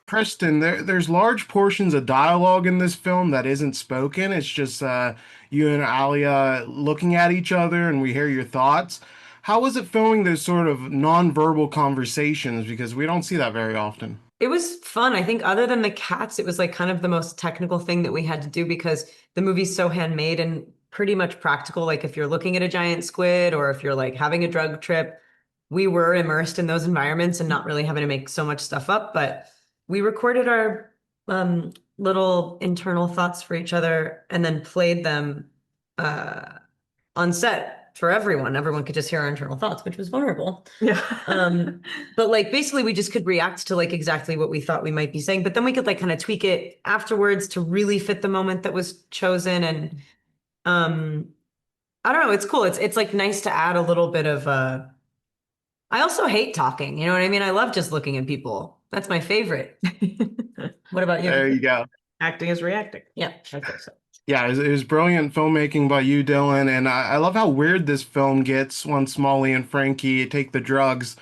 Kristen, there's large portions of dialogue in this film that isn't spoken. It's just you and Alia looking at each other, and we hear your thoughts. How was it filming those sort of nonverbal conversations? Because we don't see that very often. It was fun. I think other than the cats, it was like kind of the most technical thing that we had to do because the movie's so handmade and pretty much practical. Like if you're looking at a giant squid or if you're like having a drug trip, we were immersed in those environments and not really having to make so much stuff up. But we recorded our little internal thoughts for each other and then played them uh, on set for everyone. Everyone could just hear our internal thoughts, which was vulnerable. Yeah. Um, but like basically we just could react to like exactly what we thought we might be saying, but then we could like kind of tweak it afterwards to really fit the moment that was chosen. And um, I don't know, it's cool. It's like nice to add a little bit of I also hate talking, you know what I mean? I love just looking at people. That's my favorite. What about you? There you go. Acting is reacting. Yeah, I think so. Yeah, it was brilliant filmmaking by you, Dylan, and I love how weird this film gets once Molly and Frankie take the drugs.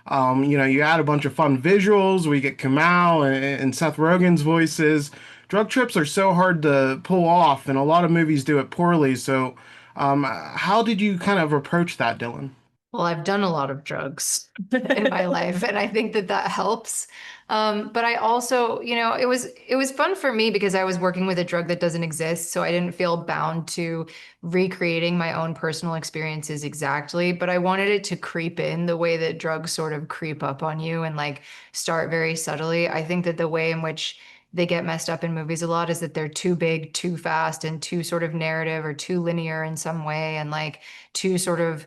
You add a bunch of fun visuals. We get Kamal and Seth Rogen's voices. Drug trips are so hard to pull off, and a lot of movies do it poorly. So, how did you kind of approach that, Dylan? Well, I've done a lot of drugs in my life, and I think that that helps. But I also, it was fun for me because I was working with a drug that doesn't exist, so I didn't feel bound to recreating my own personal experiences exactly. But I wanted it to creep in the way that drugs sort of creep up on you and like start very subtly. I think that the way in which they get messed up in movies a lot is that they're too big, too fast, and too sort of narrative or too linear in some way, and like too sort of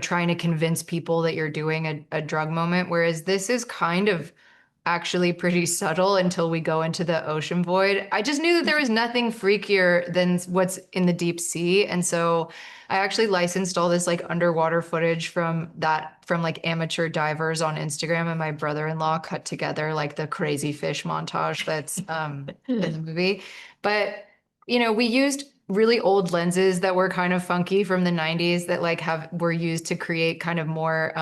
trying to convince people that you're doing a drug moment. Whereas this is kind of actually pretty subtle until we go into the ocean void. I just knew that there was nothing freakier than what's in the deep sea. And so I actually licensed all this like underwater footage from like amateur divers on Instagram, and my brother-in-law cut together like the crazy fish montage that's in the movie. But we used really old lenses that were kind of funky from the 90s that like have were used to create kind of more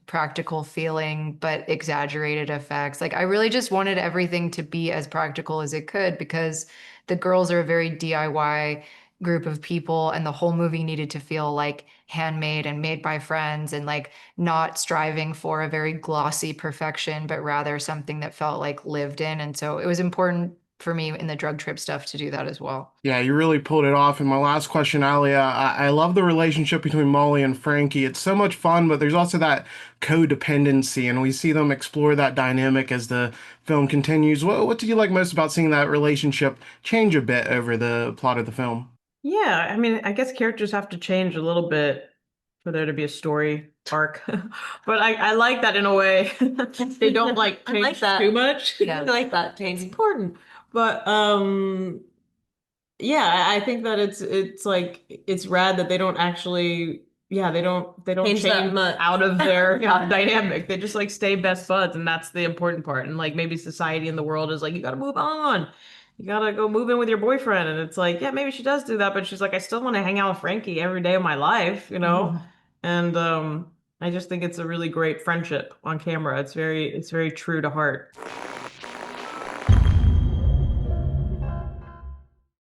practical feeling but exaggerated effects. Like I really just wanted everything to be as practical as it could because the girls are a very DIY group of people, and the whole movie needed to feel like handmade and made by friends and like not striving for a very glossy perfection, but rather something that felt like lived in. And so it was important for me in the drug trip stuff to do that as well. Yeah, you really pulled it off. And my last question, Alia, I love the relationship between Molly and Frankie. It's so much fun, but there's also that codependency, and we see them explore that dynamic as the film continues. What do you like most about seeing that relationship change a bit over the plot of the film? Yeah, I mean, I guess characters have to change a little bit for there to be a story arc. But I like that in a way. They don't like I like change that. too much. Yeah, I like that. Change important. But yeah, I think that it's like it's rad that they don't actually they don't Change that change much. out of their dynamic. They just like stay best buds, and that's the important part. And like maybe society in the world is like you got to move on. You gotta go move in with your boyfriend. And it's like, yeah, maybe she does do that, but she's like, I still want to hang out with Frankie every day of my life, you know? And I just think it's a really great friendship on camera. It's very true to heart.